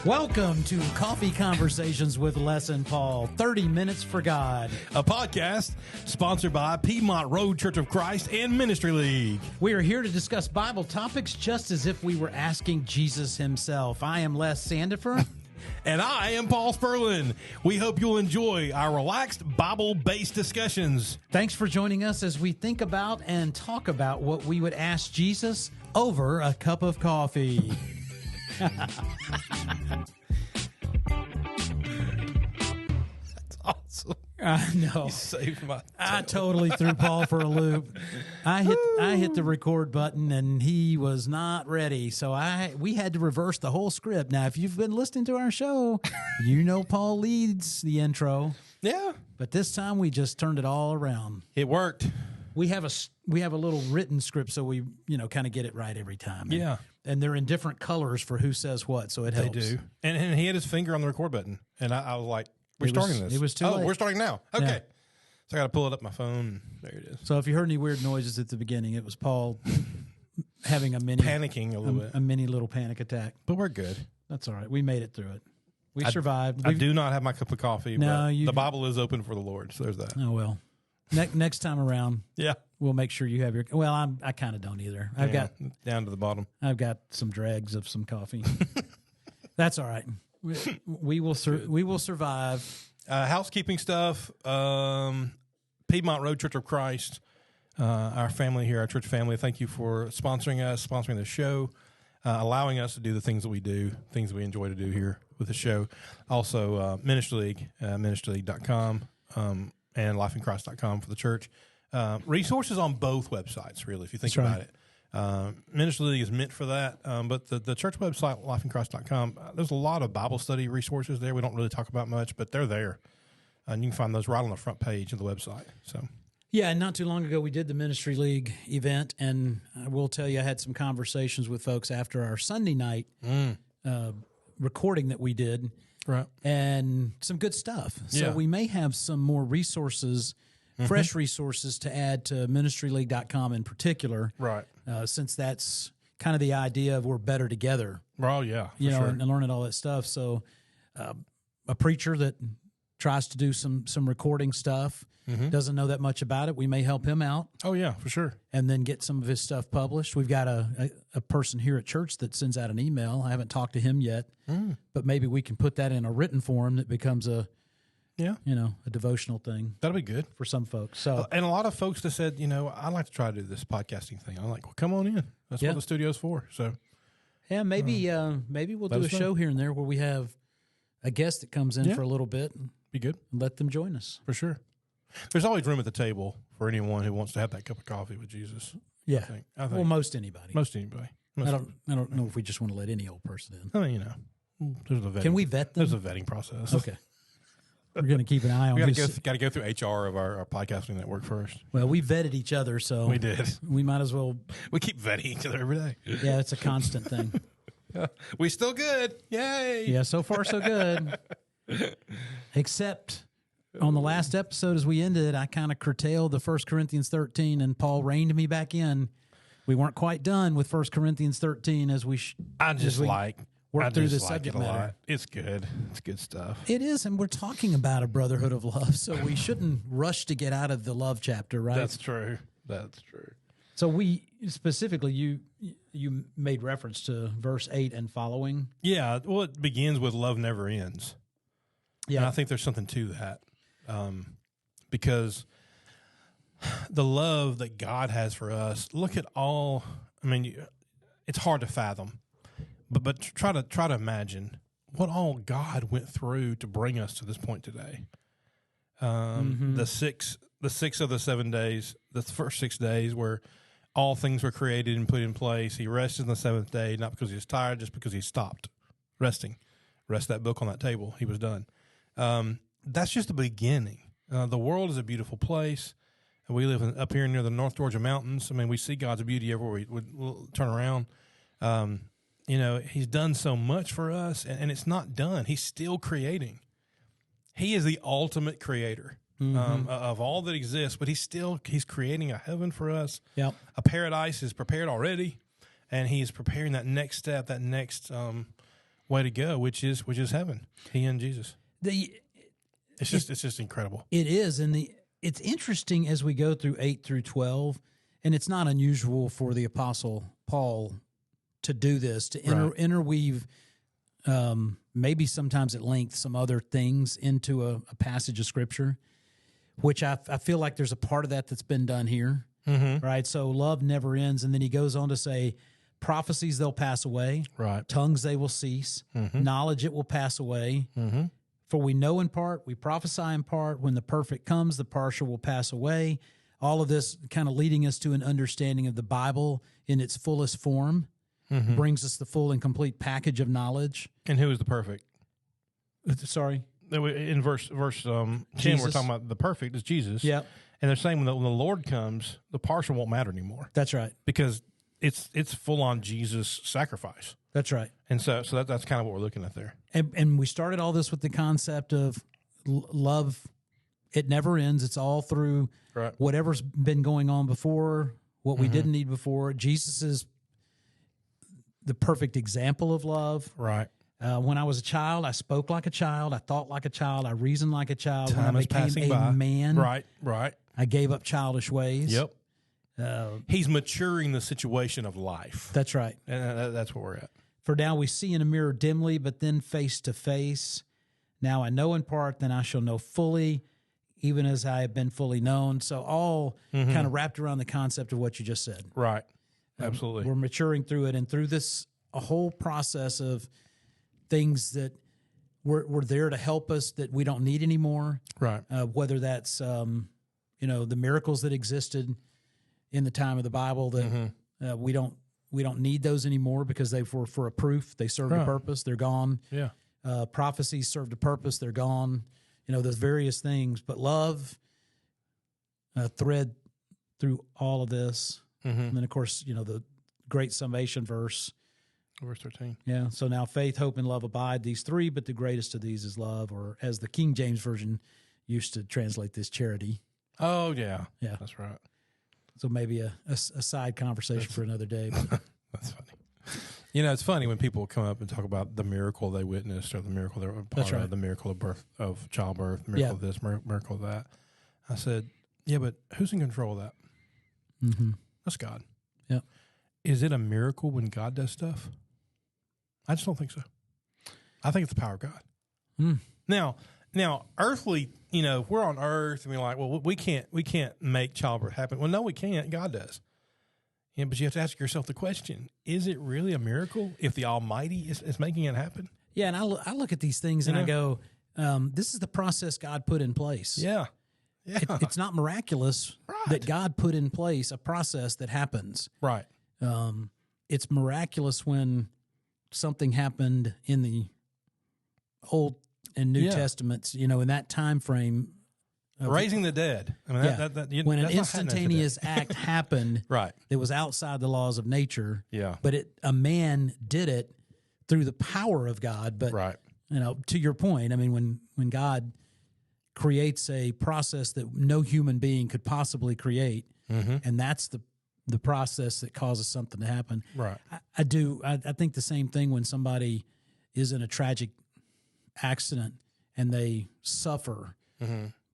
Welcome to Coffee Conversations with Les and Paul, 30 Minutes for God. A podcast sponsored by Piedmont Road Church of Christ and Ministry League. We are here to discuss Bible topics just as if we were asking Jesus himself. I am Les Sandifer. And I am Paul Spurlin. We hope you'll enjoy our relaxed Bible-based discussions. Thanks for joining us as we think about and talk about what we would ask Jesus over a cup of coffee. That's awesome. I know. You saved my I totally threw Paul for a loop. I hit the record button and he was not ready. So we had to reverse the whole script. Now, if you've been listening to our show, you know Paul leads the intro. Yeah. But this time we just turned it all around. It worked. We have a little written script, so we kind of get it right every time. Yeah. And they're in different colors for who says what, so it helps. They do. And he had his finger on the record button. And I was like, we're starting this. It was too late. We're starting now. Okay. Yeah. So I got to pull it up my phone. There it is. So if you heard any weird noises at the beginning, it was Paul having panicking a little bit. A mini little panic attack. But we're good. That's all right. We made it through it. We survived. I do not have my cup of coffee, No, but the Bible is open for the Lord. So there's that. Oh, well. Next time around, Yeah. we'll make sure you have your. Well, I kind of don't either. I've got down to the bottom. I've got some dregs of some coffee. That's all right. We will survive. Housekeeping stuff. Piedmont Road Church of Christ. Our family here, our church family. Thank you for sponsoring us, sponsoring the show, allowing us to do the things that we do, things we enjoy to do here with the show. Also, Ministry League, ministryleague.com. And lifeinchrist.com for the church. Resources on both websites, really, if you think about it. Ministry League is meant for that, but the church website, lifeinchrist.com, there's a lot of Bible study resources there. We don't really talk about much, but they're there. And you can find those right on the front page of the website. So, yeah, and not too long ago, we did the Ministry League event, and I will tell you, I had some conversations with folks after our Sunday night recording that we did. Right. And some good stuff. So we may have some more resources, fresh resources to add to ministryleague.com in particular. Right. Since that's kind of the idea of we're better together. Oh, yeah. And learning all that stuff. So a preacher that tries to do some recording stuff, doesn't know that much about it. We may help him out. Oh, yeah, for sure. And then get some of his stuff published. We've got a person here at church that sends out an email. I haven't talked to him yet, but maybe we can put that in a written form that becomes a devotional thing. That'll be good for some folks. So, and a lot of folks that said, I'd like to try to do this podcasting thing. I'm like, well, come on in. That's what the studio's for. So, yeah, maybe we'll do a show here and there where we have a guest that comes in for a little bit. Be good. And let them join us. For sure. There's always room at the table for anyone who wants to have that cup of coffee with Jesus. Yeah. I think. Well, most anybody. I don't know if we just want to let any old person in. I mean, there's a vetting. Can we vet them? There's a vetting process. Okay. We're going to keep an eye on. We got to go through HR of our podcasting network first. Well, we vetted each other, so we did. We might as well. We keep vetting each other every day. Yeah, it's a constant thing. We still good. Yay. Yeah, so far so good. Except on the last episode, as we ended, I kind of curtailed the 1 Corinthians 13, and Paul reined me back in. We weren't quite done with 1 Corinthians 13 as we work through the subject matter. It's good. It's good stuff. It is, and we're talking about a brotherhood of love, so we shouldn't rush to get out of the love chapter, right? That's true. So we specifically, you made reference to verse 8 and following. Yeah, well, it begins with love never ends. Yeah, and I think there's something to that, because the love that God has for us. Look at all. I mean, it's hard to fathom, but try to imagine what all God went through to bring us to this point today. The six of the 7 days, the first 6 days where all things were created and put in place. He rested on the seventh day, not because he was tired, just because he stopped resting. Rest that book on that table. He was done. That's just the beginning. The world is a beautiful place. We live up here near the North Georgia mountains. I mean, we see God's beauty everywhere we'll turn around. He's done so much for us, and it's not done. He's still creating. He is the ultimate creator. of all that exists, but he's creating a heaven for us. Yep. A paradise is prepared already, and he's preparing that next step, that next way to go, which is heaven. He and Jesus. It's just incredible. It is, and it's interesting as we go through 8 through 12, and it's not unusual for the Apostle Paul to do this, to interweave maybe sometimes at length some other things into a passage of Scripture, which I feel like there's a part of that that's been done here, right? So love never ends, and then he goes on to say, prophecies, they'll pass away. Right. Tongues, they will cease. Knowledge, it will pass away. For we know in part, we prophesy in part. When the perfect comes, the partial will pass away. All of this kind of leading us to an understanding of the Bible in its fullest form, brings us the full and complete package of knowledge. And who is the perfect? Sorry? In verse 10, we're talking about the perfect is Jesus. Yeah. And they're saying when the Lord comes, the partial won't matter anymore. That's right. Because it's full on Jesus sacrifice. That's right. And so that's kind of what we're looking at there. And we started all this with the concept of love. It never ends. It's all through whatever's been going on before, what we didn't need before. Jesus is the perfect example of love. Right. When I was a child, I spoke like a child. I thought like a child. I reasoned like a child. Time when I is became passing a by. man, Right. I gave up childish ways. Yep. He's maturing the situation of life. That's right. And that's where we're at. For now we see in a mirror dimly, but then face to face. Now I know in part, then I shall know fully, even as I have been fully known. So all kind of wrapped around the concept of what you just said. Right. Absolutely. We're maturing through it, and through this, a whole process of things that were there to help us that we don't need anymore. Right. Whether that's, the miracles that existed in the time of the Bible that we don't need those anymore because they were for a proof. They served a purpose. They're gone. Yeah. Prophecies served a purpose. They're gone. Those various things. But love, thread through all of this. And then, of course, the great summation verse. Verse 13. Yeah. So now faith, hope, and love abide, these three, but the greatest of these is love, or as the King James Version used to translate this, charity. Oh, yeah. Yeah. That's right. So maybe a side conversation for another day. That's funny. It's funny when people come up and talk about the miracle they witnessed or the miracle they were part of, the miracle of birth, of childbirth, the miracle of this, miracle of that. I said, yeah, but who's in control of that? That's God. Yeah. Is it a miracle when God does stuff? I just don't think so. I think it's the power of God. Now, earthly, we're on earth and we're like, well, we can't make childbirth happen. Well, no, we can't. God does. Yeah, but you have to ask yourself the question: is it really a miracle if the Almighty is making it happen? Yeah, and I look at these things and I go, this is the process God put in place. Yeah. It's not miraculous that God put in place a process that happens. Right. It's miraculous when something happened in the Old and New Testaments, in that time frame. Raising the dead. I mean, when an instantaneous act happened that was outside the laws of nature, but a man did it through the power of God. But, to your point, I mean, when God creates a process that no human being could possibly create, and that's the process that causes something to happen. Right. I think the same thing when somebody is in a tragic accident and they suffer,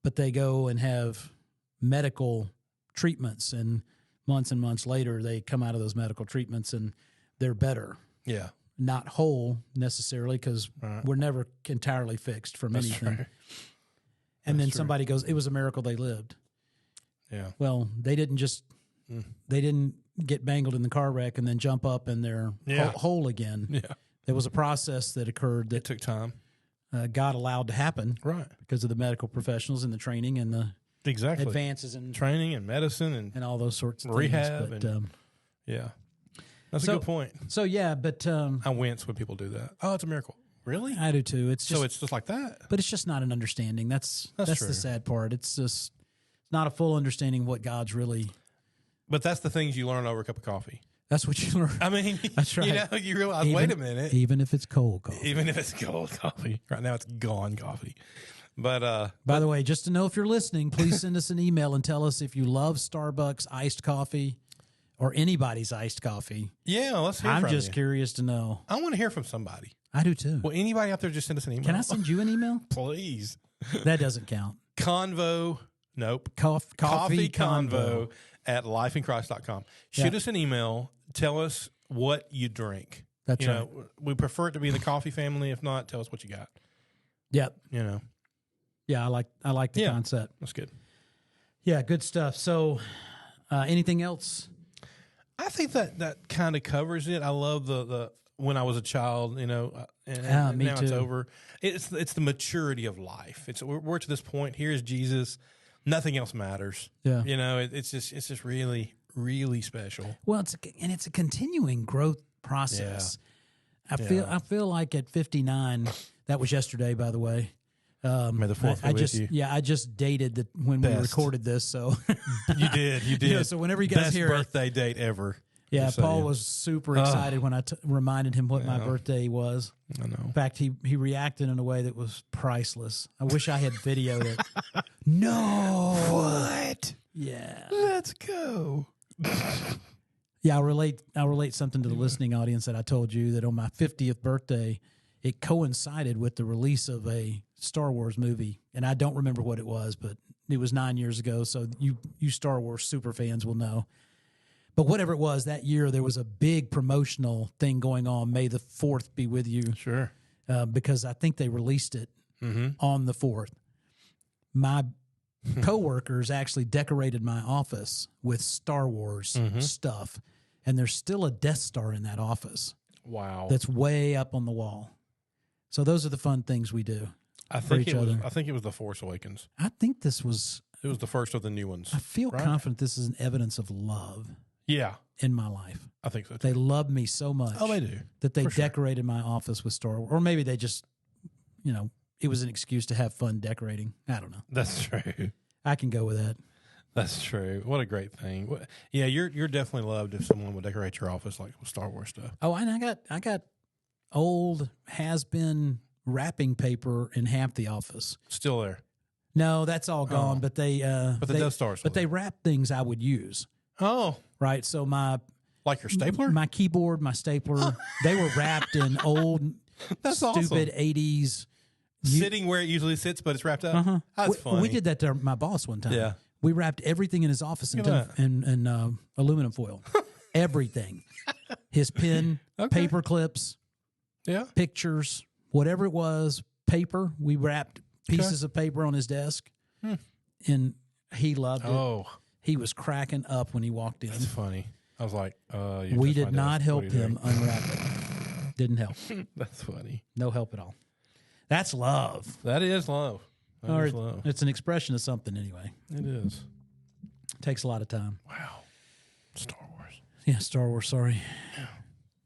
but they go and have medical treatments, and months later they come out of those medical treatments and they're better. Yeah. Not whole necessarily, because we're never entirely fixed from anything. Right. And then somebody goes, it was a miracle they lived. Yeah. Well, they didn't just they didn't get bangled in the car wreck and then jump up and they're whole again. Yeah. There was a process that occurred that it took time. God allowed to happen, right? Because of the medical professionals and the training and the advances in training and medicine and all those sorts of rehab things. But, that's a good point. So but I wince when people do that. Oh, it's a miracle. Really? I do too. It's just like that. But it's just not an understanding. That's true. The sad part. It's just not a full understanding of what God's really. But that's the things you learn over a cup of coffee. That's what you learn. I mean, that's right. You realize, wait a minute. Even if it's cold coffee. Even if it's cold coffee. Right now it's gone coffee. But by the way, just to know if you're listening, please send us an email and tell us if you love Starbucks iced coffee or anybody's iced coffee. Yeah, let's hear from you. I'm just curious to know. I want to hear from somebody. I do too. Well, anybody out there, just send us an email. Can I send you an email? Please. That doesn't count. Convo. Nope. Coffee convo at lifeinchrist.com. Shoot us an email. Tell us what you drink. That's right. We prefer it to be in the coffee family. If not, tell us what you got. Yep. Yeah, I like the concept. That's good. Yeah, good stuff. So, anything else? I think that kind of covers it. I love the when I was a child, and now too. It's over. It's the maturity of life. We're to this point. Here's Jesus. Nothing else matters. Yeah. It's just really, really special. Well, it's a continuing growth process. Yeah. I feel like at 59, that was yesterday, by the way. May the 4th be with you. Yeah, I just dated when we recorded this. So you did. So whenever you guys Best hear birthday date ever. Yeah, Paul was super excited when I reminded him what my birthday was. I know. In fact, he reacted in a way that was priceless. I wish I had videoed it. No. What? Yeah. Let's go. Yeah, I'll relate something to the listening audience that I told you that on my 50th birthday, it coincided with the release of a Star Wars movie, and I don't remember what it was, but it was 9 years ago, so you Star Wars super fans will know. But whatever it was, that year there was a big promotional thing going on. May the 4th be with you. Sure. Because I think they released it on the 4th. My coworkers actually decorated my office with Star Wars stuff, and there's still a Death Star in that office. Wow. That's way up on the wall. So those are the fun things we do. I think it was The Force Awakens. I think this was... It was the first of the new ones. I feel confident this is an evidence of love. Yeah. In my life. I think so too. They love me so much. Oh, they do. That they decorated my office with Star Wars. Or maybe they just, it was an excuse to have fun decorating. I don't know. That's true. I can go with that. That's true. What a great thing. Yeah, you're definitely loved if someone would decorate your office like with Star Wars stuff. Oh, and I got old has-been wrapping paper in half the office. Still there. No, that's all gone, but they But the Death Star's still But they wrap things I would use. Oh. Right, so like your stapler? My keyboard, my stapler, they were wrapped in old, stupid 80s. Sitting where it usually sits, but it's wrapped up? That's funny. We did that to my boss one time. Yeah. We wrapped everything in his office in aluminum foil. Everything. His pen, paper clips, pictures, whatever it was, paper. We wrapped pieces of paper on his desk, and he loved it. Oh. He was cracking up when he walked in. That's funny. I was like, we did not help him unwrap it. Didn't help. That's funny. No help at all. That's love. That is love. That is love. It's an expression of something anyway. It is. Takes a lot of time. Wow. Star Wars. Yeah, Star Wars, sorry. Yeah.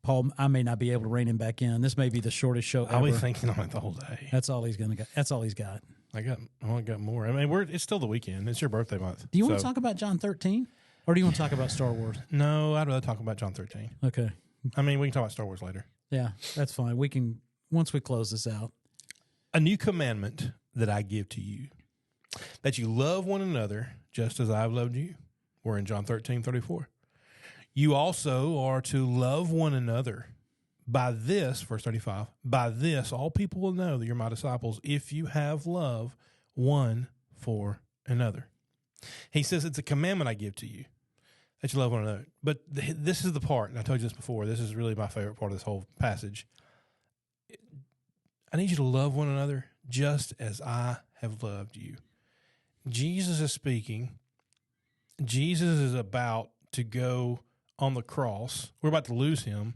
Paul, I may not be able to rein him back in. This may be the shortest show ever. I'll be thinking on it the whole day. That's all he's got. That's all he's got. I got more. I mean, it's still the weekend. It's your birthday month. Do you want to talk about John 13? Or do you want to talk about Star Wars? No, I'd rather talk about John 13. Okay. I mean, we can talk about Star Wars later. Yeah, that's fine. We can, once we close this out. A new commandment that I give to you, that you love one another just as I've loved you. We're in John 13:34. You also are to love one another. By this, verse 35, by this all people will know that you're my disciples if you have love one for another. He says it's a commandment I give to you, that you love one another. But this is the part, and I told you this before, this is really my favorite part of this whole passage. I need you to love one another just as I have loved you. Jesus is speaking. Jesus is about to go on the cross. We're about to lose him.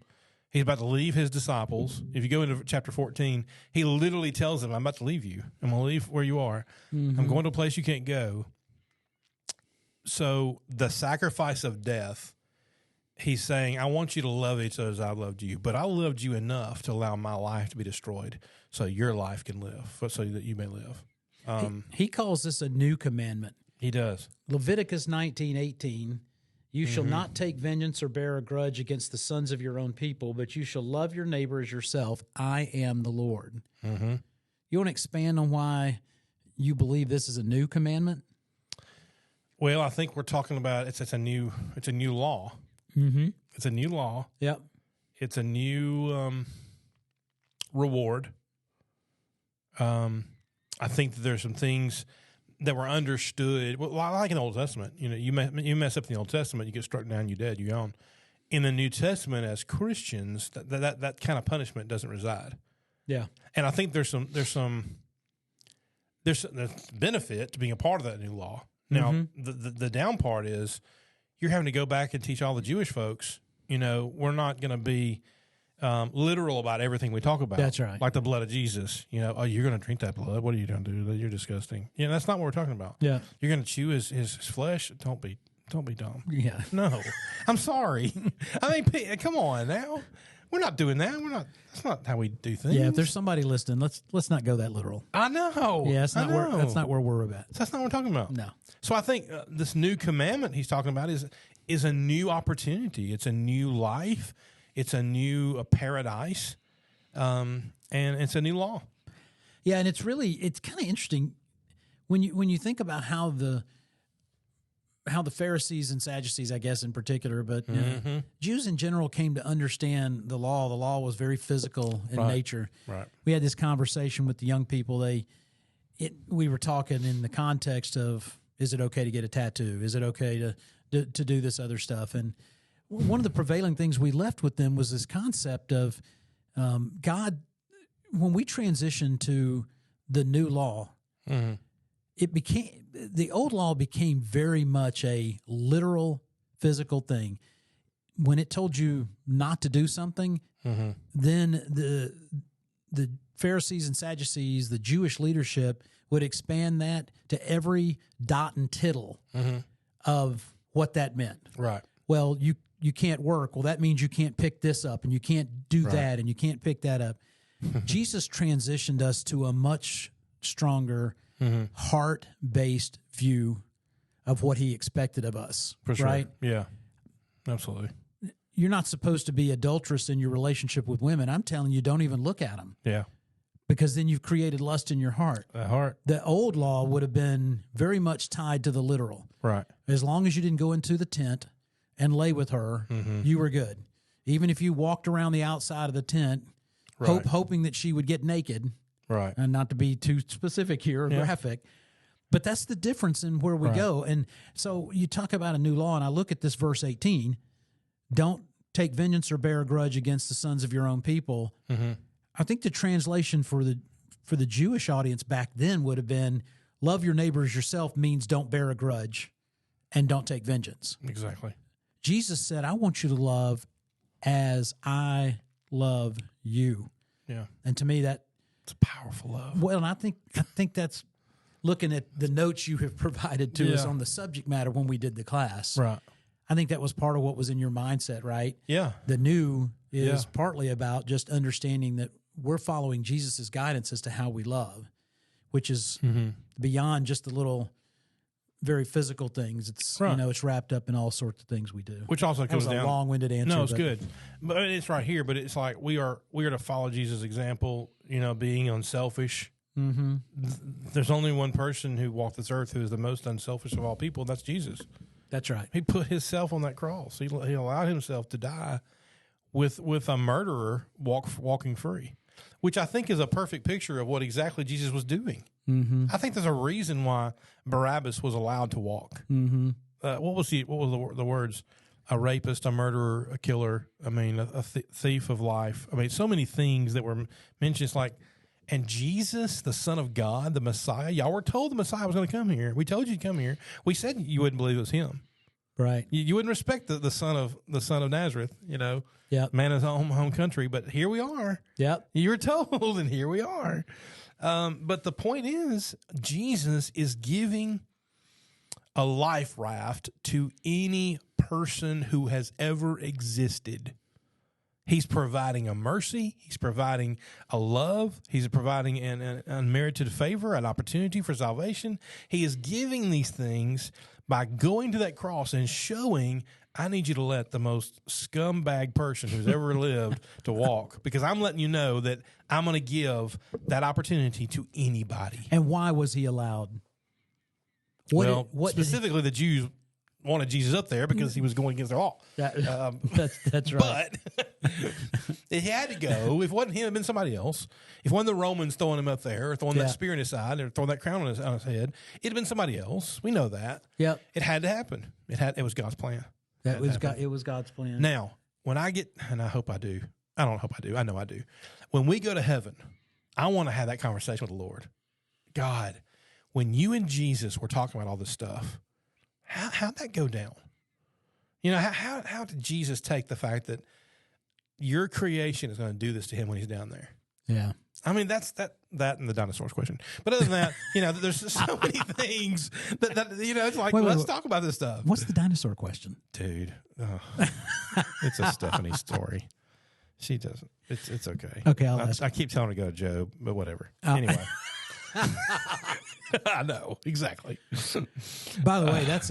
He's about to leave his disciples. If you go into chapter 14, he literally tells them, I'm about to leave you. I'm going to leave where you are. Mm-hmm. I'm going to a place you can't go. So the sacrifice of death, he's saying, I want you to love each other as I loved you, but I loved you enough to allow my life to be destroyed so your life can live, so that you may live. He calls this a new commandment. He does. Leviticus 19:18. You shall not take vengeance or bear a grudge against the sons of your own people, but you shall love your neighbor as yourself. I am the Lord. Mm-hmm. You want to expand on why you believe this is a new commandment? Well, I think we're talking about it's a new law. Mm-hmm. It's a new law. Yep. It's a new reward. I think that there's some things that were understood. Well, like in the Old Testament, you mess up in the Old Testament, you get struck down, you're dead, you're gone. In the New Testament, as Christians, that kind of punishment doesn't reside. Yeah, and I think there's benefit to being a part of that new law. Now, the down part is you're having to go back and teach all the Jewish folks. We're not going to be literal about everything we talk about. That's right. Like the blood of Jesus. You're going to drink that blood. What are you going to do? You're disgusting. That's not what we're talking about. Yeah. You're going to chew his flesh. Don't be dumb. Yeah. No, I'm sorry. I mean, come on now. We're not doing that. That's not how we do things. Yeah. If there's somebody listening, let's not go that literal. I know. Yeah. That's not where we're at. That's not what we're talking about. No. So I think this new commandment he's talking about is a new opportunity. It's a new life. It's a new paradise, and it's a new law. Yeah, and it's kind of interesting when you think about how the Pharisees and Sadducees, I guess in particular, but Jews in general came to understand the law. The law was very physical in nature. Right. We had this conversation with the young people. We were talking in the context of, is it okay to get a tattoo? Is it okay to do this other stuff? And one of the prevailing things we left with them was this concept of God. When we transitioned to the new law, the old law became very much a literal physical thing. When it told you not to do something, then the Pharisees and Sadducees, the Jewish leadership, would expand that to every dot and tittle of what that meant. Right. Well, you can't work. Well, that means you can't pick this up, and you can't do that, and you can't pick that up. Jesus transitioned us to a much stronger, heart-based view of what he expected of us. For sure. Right? Yeah, absolutely. You're not supposed to be adulterous in your relationship with women. I'm telling you, don't even look at them. Yeah. Because then you've created lust in your heart. The old law would have been very much tied to the literal. Right. As long as you didn't go into the tent and lay with her, you were good. Even if you walked around the outside of the tent, hoping that she would get naked, right? And not to be too specific here or graphic, but that's the difference in where we go. And so you talk about a new law, and I look at this verse 18, don't take vengeance or bear a grudge against the sons of your own people. I think the translation for the Jewish audience back then would have been, love your neighbor as yourself means don't bear a grudge and don't take vengeance. Exactly. Jesus said, I want you to love as I love you. Yeah. And to me, it's a powerful love. Well, and I think that's looking at the notes you have provided to us on the subject matter when we did the class. Right. I think that was part of what was in your mindset, right? Yeah. The new is partly about just understanding that we're following Jesus' guidance as to how we love, which is beyond just the little very physical things. It's it's wrapped up in all sorts of things we do. Which also comes down a long-winded answer. No, it's good, but it's right here. But it's like we are to follow Jesus' example. Being unselfish. There's only one person who walked this earth who is the most unselfish of all people. And that's Jesus. That's right. He put himself on that cross. He allowed himself to die with a murderer walking free, which I think is a perfect picture of what exactly Jesus was doing. I think there's a reason why Barabbas was allowed to walk. What was the words? A rapist, a murderer, a killer. I mean, a thief of life. I mean, so many things that were mentioned. It's like, and Jesus, the Son of God, the Messiah. Y'all were told the Messiah was going to come here. We told you to come here. We said you wouldn't believe it was him. Right. You wouldn't respect the son of Nazareth. Man of his home country. But here we are. Yep. You were told, and here we are. But the point is, Jesus is giving a life raft to any person who has ever existed. He's providing a mercy. He's providing a love. He's providing an unmerited favor, an opportunity for salvation. He is giving these things by going to that cross and showing, I need you to let the most scumbag person who's ever lived to walk, because I'm letting you know that I'm going to give that opportunity to anybody. And why was he allowed? Specifically, the Jews wanted Jesus up there because he was going against their law. That's right. But it had to go. If it wasn't him, it had been somebody else. If it wasn't the Romans throwing him up there, or throwing that spear in his side, or throwing that crown on his head, it'd have been somebody else. We know that. Yep. It had to happen. It was God's plan. It was God's plan. Now, when I get, and I hope I do, I don't hope I do, I know I do. When we go to heaven, I want to have that conversation with the Lord. God, when you and Jesus were talking about all this stuff, how'd that go down? You know, how did Jesus take the fact that your creation is going to do this to him when he's down there? Yeah. I mean, that's that and the dinosaurs question. But other than that, you know, there's so many things that you know, it's like, let's talk about this stuff. What's the dinosaur question? Dude, it's a Stephanie story. She doesn't. It's okay. Okay, I keep telling her to go to Job, but whatever. Anyway. I know, exactly. By the way, that's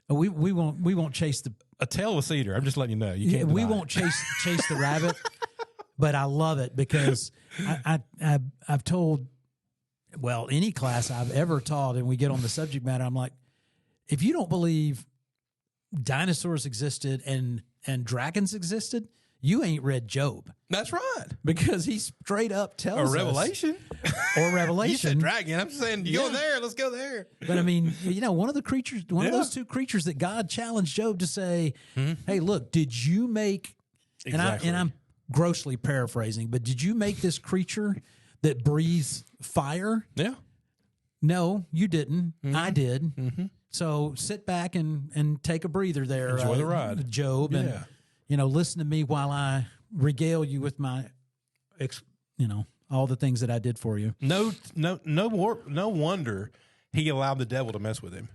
we won't chase a tail of a cedar. I'm just letting you know. We won't chase the rabbit, but I love it because I've told, well, any class I've ever taught, and we get on the subject matter, I'm like, if you don't believe dinosaurs existed and dragons existed, you ain't read Job. That's right. Because he straight up tells us. Revelation. Or Revelation. You said dragon. I'm saying, go there. Let's go there. But I mean, you know, one of those two creatures that God challenged Job to say, hey, look, did you make, exactly. and I'm grossly paraphrasing, but did you make this creature that breathes fire? Yeah. No, you didn't. I did. So sit back and take a breather there. Enjoy the ride. Job. And, you know, listen to me while I regale you with my, all the things that I did for you. No wonder he allowed the devil to mess with him.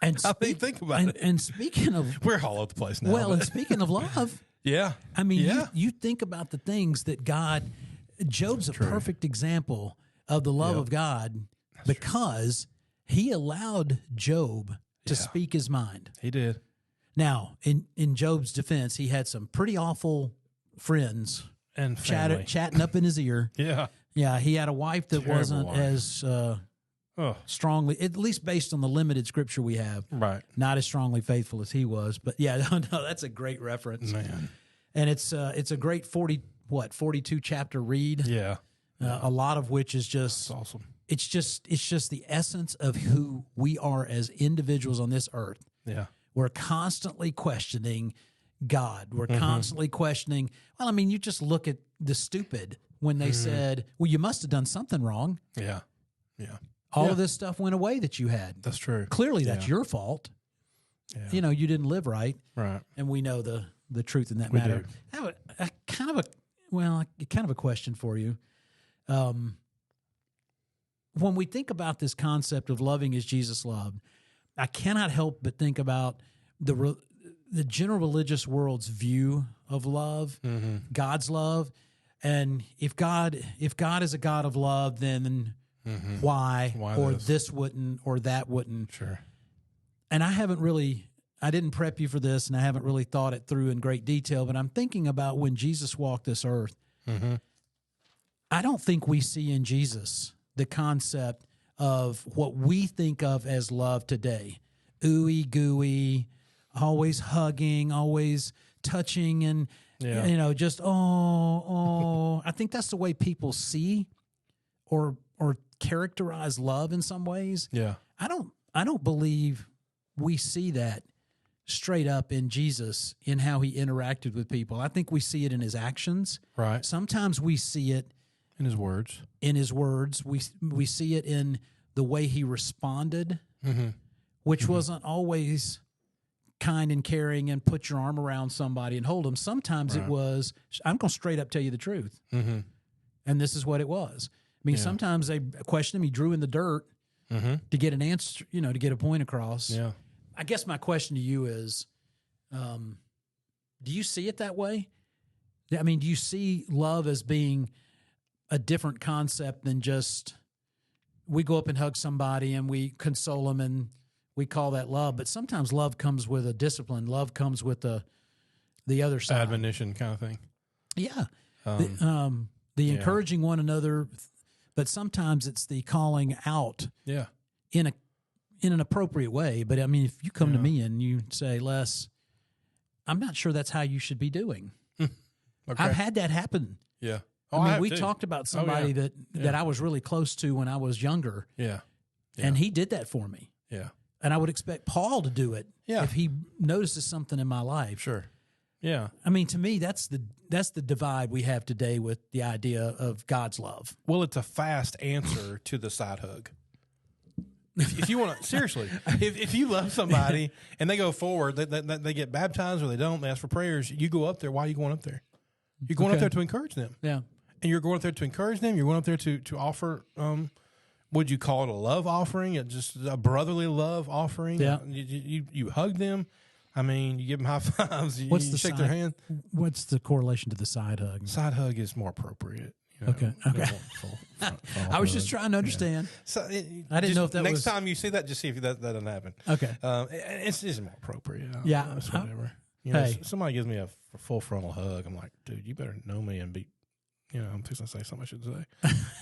And think about it. And speaking of, we're all over the place now. Well, and speaking of love, I mean, you think about the things that God. Job's a perfect example of the love of God. That's because he allowed Job to speak his mind. He did. Now, in Job's defense, he had some pretty awful friends and chatting up in his ear. Yeah, he had a wife that wasn't as strongly, at least based on the limited scripture we have, right? Not as strongly faithful as he was. But yeah, no, that's a great reference, man. And it's a great 42 chapter read. Yeah. A lot of which is just that's awesome. It's just the essence of who we are as individuals on this earth. Yeah. We're constantly questioning God. We're constantly questioning. Well, I mean, you just look at the stupid when they said, well, you must have done something wrong. Yeah. Yeah. All of this stuff went away that you had. That's true. Clearly, that's your fault. Yeah. You know, you didn't live right. Right. And we know the truth in that matter. I have a kind of a question for you. When we think about this concept of loving as Jesus loved, I cannot help but think about the general religious world's view of love, God's love, and if God is a God of love, then why or this wouldn't or that wouldn't? Sure. And I didn't prep you for this, and I haven't really thought it through in great detail. But I'm thinking about when Jesus walked this earth. I don't think we see in Jesus the concept of what we think of as love today. Ooey gooey, always hugging, always touching, and just I think that's the way people see or characterize love in some ways. Yeah. I don't believe we see that straight up in Jesus in how he interacted with people. I think we see it in his actions. Right. Sometimes we see it in his words. We see it in the way he responded, which wasn't always kind and caring and put your arm around somebody and hold them. Sometimes it was, I'm going to straight up tell you the truth. And this is what it was. I mean, sometimes they questioned him. He drew in the dirt to get an answer, to get a point across. Yeah. I guess my question to you is, do you see it that way? I mean, do you see love as being a different concept than just we go up and hug somebody and we console them and we call that love. But sometimes love comes with a discipline. Love comes with the other side. Admonition kind of thing. Yeah. The encouraging one another, but sometimes it's the calling out in an appropriate way. But I mean, if you come to me and you say, Les, I'm not sure that's how you should be doing. Okay. I've had that happen. Yeah. I mean, we talked about somebody that I was really close to when I was younger. Yeah. And he did that for me. Yeah. And I would expect Paul to do it if he notices something in my life. Sure. Yeah. I mean, to me, that's the divide we have today with the idea of God's love. Well, it's a fast answer to the side hug. If you want to, seriously, if you love somebody and they go forward, they get baptized or they don't, they ask for prayers, you go up there. Why are you going up there? You're going up there to encourage them. Yeah. And you're going up there to encourage them. You're going up there to offer, would you call it a love offering? Just a brotherly love offering? Yeah. You hug them. I mean, you give them high fives. You shake their hand. What's the correlation to the side hug? Side hug is more appropriate. You know, okay. Full I was just trying to understand. Yeah. So I didn't know if that next was... time you see that, just see if that doesn't happen. Okay. It's just more appropriate. Yeah. It's whatever. You know, somebody gives me a full frontal hug. I'm like, dude, you better know me and be. You know, I'm fixing to say something I should say.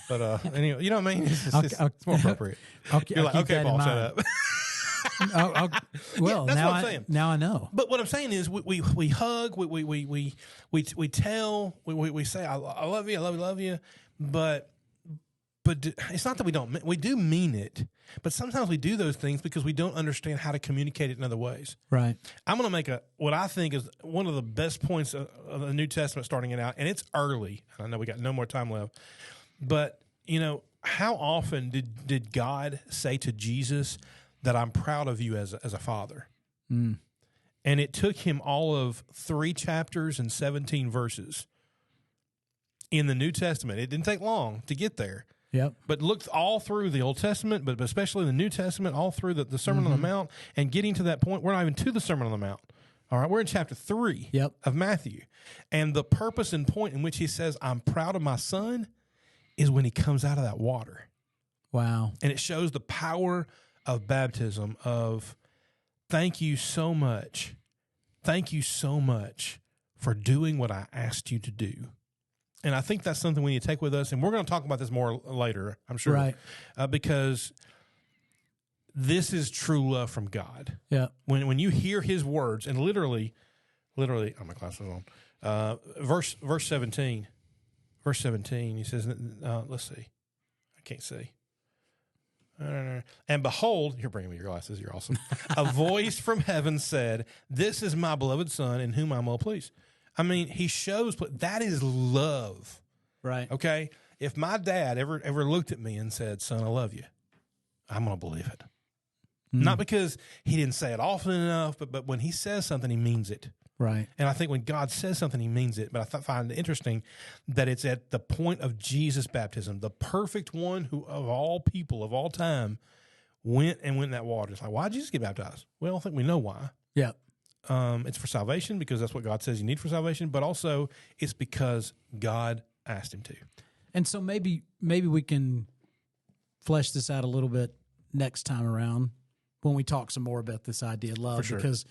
But anyway, you know what I mean? It's more appropriate. You're like, okay, Paul, shut up. Well, that's what I'm saying. Now I know. But what I'm saying is, we hug, we tell, we say, I love you, love you. But it's not that we do mean it. But sometimes we do those things because we don't understand how to communicate it in other ways. Right. I'm going to make what I think is one of the best points of the New Testament starting it out, and it's early. I know we got no more time left. But, you know, how often did God say to Jesus that I'm proud of you as a father? Mm. And it took him all of 3 chapters and 17 verses in the New Testament. It didn't take long to get there. Yep. But looked all through the Old Testament, but especially the New Testament, all through the Sermon on the Mount, and getting to that point. We're not even to the Sermon on the Mount. All right, we're in chapter 3 of Matthew. And the purpose and point in which he says, I'm proud of my son, is when he comes out of that water. Wow. And it shows the power of baptism of thank you so much. Thank you so much for doing what I asked you to do. And I think that's something we need to take with us. And we're going to talk about this more later, I'm sure. Right. Because this is true love from God. Yeah. When you hear his words, and literally, oh, my glasses on. Verse 17. Verse 17, he says, let's see. I can't see. And behold, you're bringing me your glasses. You're awesome. A voice from heaven said, this is my beloved son in whom I'm well pleased. I mean, he shows that is love. Right. Okay. If my dad ever looked at me and said, son, I love you, I'm going to believe it. Not because he didn't say it often enough, but when he says something, he means it. Right. And I think when God says something, he means it. But I find it interesting that it's at the point of Jesus' baptism, the perfect one who, of all people, of all time, went in that water. It's like, why did Jesus get baptized? Well, I think we know why. Yeah. It's for salvation, because that's what God says you need for salvation. But also, it's because God asked him to. And so maybe we can flesh this out a little bit next time around when we talk some more about this idea of love. For sure. Because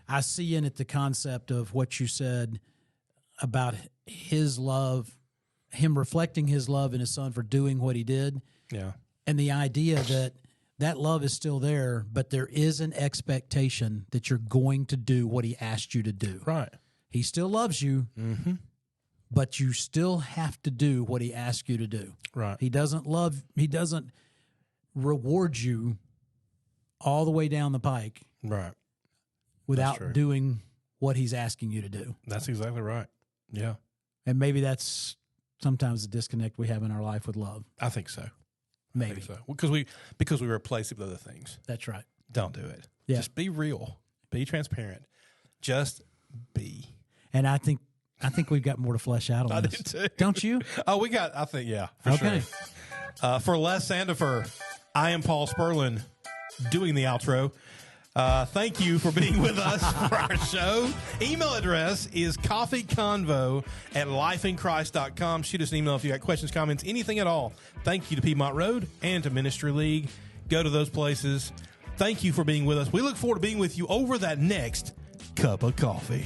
I see in it the concept of what you said about his love, him reflecting his love in his son for doing what he did. Yeah. And the idea that love is still there, but there is an expectation that you're going to do what he asked you to do. Right. He still loves you, but you still have to do what he asked you to do. Right. He doesn't reward you all the way down the pike. Right. Without doing what he's asking you to do. That's exactly right. Yeah. And maybe that's sometimes the disconnect we have in our life with love. I think so. Maybe. I think so. Because we replace it with other things. That's right. Don't do it. Yeah. Just be real. Be transparent. Just be. And I think we've got more to flesh out on this. I do too. Don't you? Oh, I think, yeah, for sure. For Les Sandifer, I am Paul Sperlin doing the outro. Thank you for being with us for our show. Email address is coffeeconvo@lifeinchrist.com. Shoot us an email if you got questions, comments, anything at all. Thank you to Piedmont Road and to Ministry League. Go to those places. Thank you for being with us. We look forward to being with you over that next cup of coffee.